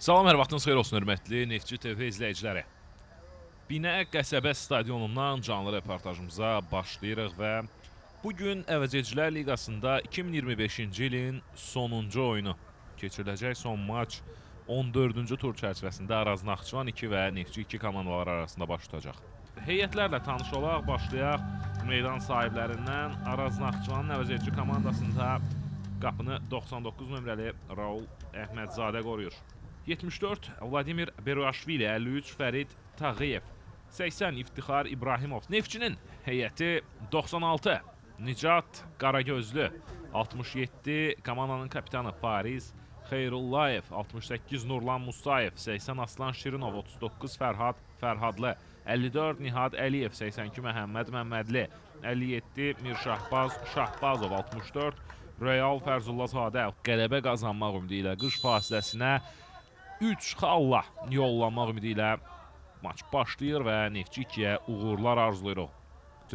Salam, hər vaxtınız xeyir olsun, hörmətli Neftçi TV izləyiciləri. Binə Qəsəbə stadionundan canlı reportajımıza başlayırıq və bugün Əvəzedicilər Liqasında 2025-ci ilin sonuncu oyunu keçiriləcək. Son maç 14-cü tur çərçivəsində Araz Naxçıvan 2 və Neftçi 2 komandaları arasında baş tutacaq. Heyətlərlə tanış olaq, başlayaq meydan sahiblərindən. Araz Naxçıvanın Əvəzedici komandasında qapını 99 nömrəli Raul Əhmədzadə qoruyur. 74 Vladimir Beruashvili, 53 Fərid Tağıyev, 80 İftixar İbrahimov. Neftçinin heyəti 96 Nicat Qaragözlü, 67 komandanın kapitanı Fariz Xeyrullayev, 68 Nurlan Musayev, 80 Aslan Şirinov, 39 Fərhad Fərhadlı, 54 Nihad Əliyev, 82 Məhəmməd Məmmədli, 57 Mirşahbaz Şahbazov, 64 Real Fərzullazadə. Qələbə qazanmaq ümidi ilə qış fasiləsinə 3 xalla yollanmaq ümidi ilə maç başlayır və Neftçi 2-yə uğurlar arzulayırıq.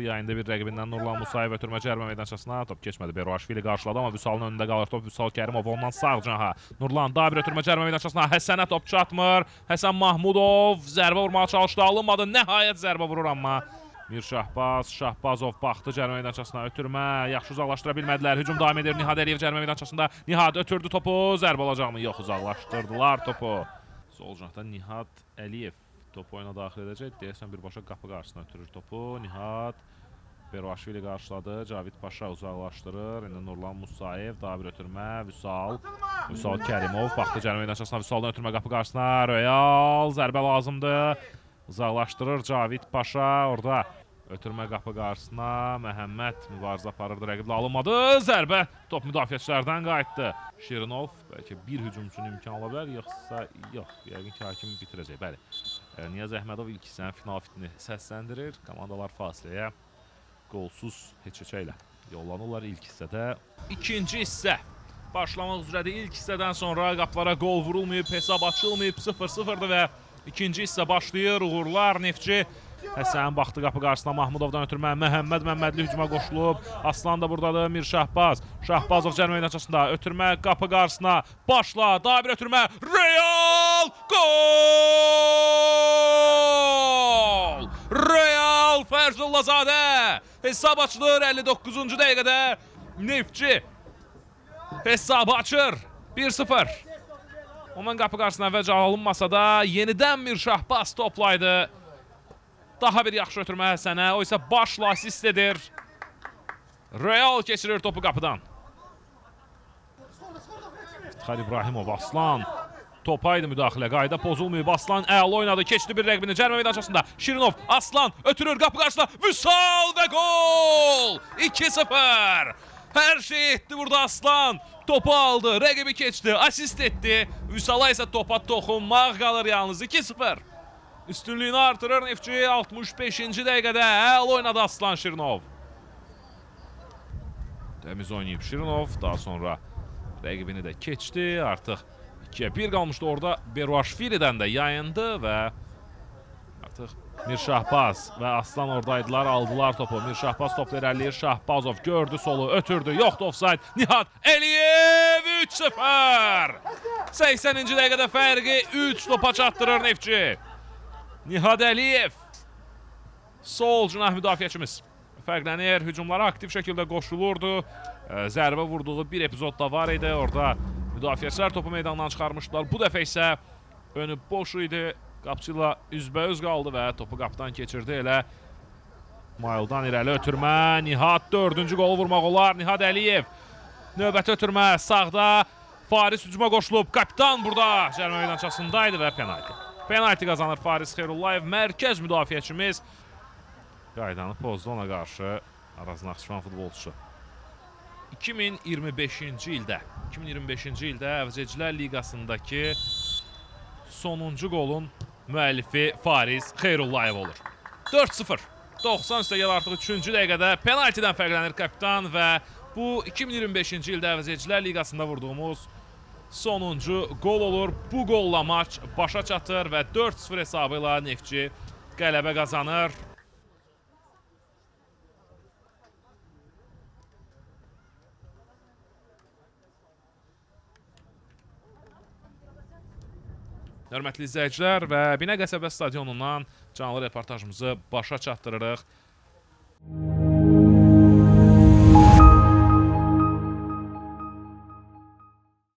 Yayında bir rəqibindən Nurlan Musayev ötürmə cərimə meydançasına top keçmədi. Beruashvili qarşıladı, amma Vüsalın önündə qalır top. Vüsal Kərimov ondan sağ canaha. Nurlan daha bir ötürmə cərimə meydançasına. Həsənə top çatmır. Həsən Mahmudov zərbə vurmağa çalışdı, alınmadı. Nəhayət zərbə vurur, amma Mirşahbaz Şahbazov baxdı cərimə meydançasına, ötürmə yaxşı uzaqlaşdıra bilmədilər. Hücum davam edir. Nihad Əliyev cərimə meydançasında. Nihad ötürdü topu. Zərbə olacaqmı? Yox, uzaqlaşdırdılar topu. Sol cinahda Nihad Əliyev topu oyuna daxil edəcək. Deyəsən birbaşa qapı qarşısına ötürür topu. Nihad Beruashvili qarşıladı. Cavid Paşa uzaqlaşdırır. İndi Nurlan Musayev daha bir ötürmə. Vüsal Kərimov baxdı cərimə meydançasına. Vüsaldan ötürmə qapı qarşısına. Royal zərbə lazımdır. Uzaqlaşdırır Cavid Paşa. Orada ötürmə qapı qarşısına. Məhəmməd mübarizə aparırdı. Rəqiblə alınmadı. Zərbə top müdafiəçilərdən qayıtdı. Şirinov bəlkə bir hücumçunun imkanı ola bilər. Yoxsa yox. Yəqin ki, hakim bitirəcək. Bəli. Niyaz Əhmədov ilk hissənin final fitini səsləndirir. Komandalar fasiləyə qolsuz heç-heçə ilə yollanırlar ilk hissədə. İkinci hissə başlamaq üzrədir. İlk hissədən sonra qapılara qol vurulmayıb, hesab açılmayıb, 0-0'dır və ikinci hissə başlayır. Uğurlar Neftçi. Həsən baxdı qapı qarşısına, Mahmudovdan ötürmə, Məhəmməd Məmmədli hücuma qoşulub. Aslan da buradadır, Mirşahbaz. Şahbazov cərimə meydançasında, ötürmə qapı qarşısına, başla, daha bir ötürmə, Real! Gol! Real Fərzullazadə! Hesab açılır 59-cu dəqiqədə. Neftçi hesabı açır, 1-0. Onun qapı qarşısına əvvəlcə alınmasa da, yenidən Mirşahbaz toplaydı. Daha bir yaxşı ötürmə Həsənə, o isə başla asist edir. Real keçirir topu qapıdan. İftixar İbrahimov, Aslan. Topaydı müdaxilə, qayda pozulmayıb. Aslan əla oynadı, keçdi bir rəqbini cərimə meydançasında. Şirinov, Aslan ötürür qapı qarşısına. Vüsal və gol! 2-0. Hər şey etdi burada Aslan. Topu aldı, rəqibi keçdi, asist etdi. Vüsala isə topa toxunmaq qalır yalnız. 2-0. Üstünlüyünü artırır Neftçi 65-ci dəqiqədə. Əla oynadı Aslan Şirinov. Təmiz oynayıb Şirinov. Daha sonra rəqibini də keçdi. Artıq 2-yə 1 qalmışdı. Orada Beruashvili'dən də yayındı və artıq Mirşahbaz və Aslan oradaydılar. Aldılar topu. Mirşahbaz topla irəliləyir. Şahbazov gördü solu, ötürdü. Yoxdur offside. Nihad Əliyev 3-0. 80-ci dəqiqədə fərqi 3 topa çatdırır Neftçi. Nihad Əliyev, sol cinah müdafiəçimiz fərqlənir, hücumlara aktiv şəkildə qoşulurdu. Zərbə vurduğu bir epizod da var idi. Orada müdafiəçilər topu meydandan çıxarmışdılar. Bu dəfə isə önü boş idi. Qapçı ilə üzbəüz qaldı və topu qapıdan keçirdi. Elə Maildan irəli ötürmə. Nihad 4-cü qolu vurmaq olar. Nihad Əliyev növbəti ötürmə. Sağda Fariz hücuma qoşulub. Kapitan burada cərimə meydançasındaydı və penalti. Penalti qazanır Fariz Xeyrullayev. Mərkəz müdafiəçimiz qaydanı pozdu ona qarşı Araz Naxçıvan futbolçusu. 2025-ci ildə Əvəzedicilər Liqasındakı sonuncu qolun müəllifi Fariz Xeyrullayev olur. 4-0. 90 üstəgəl artıq 3-cü dəqiqədə penaltidən fərqlənir kapitan və bu 2025-ci ildə Əvəzedicilər Liqasında vurduğumuz sonuncu gol olur. Bu golla maç başa çatır və 4-0 hesabı ilə Neftçi qələbə qazanır. Hörmətli izləyicilər və Binə qəsəbə stadionundan canlı reportajımızı başa çatdırırıq.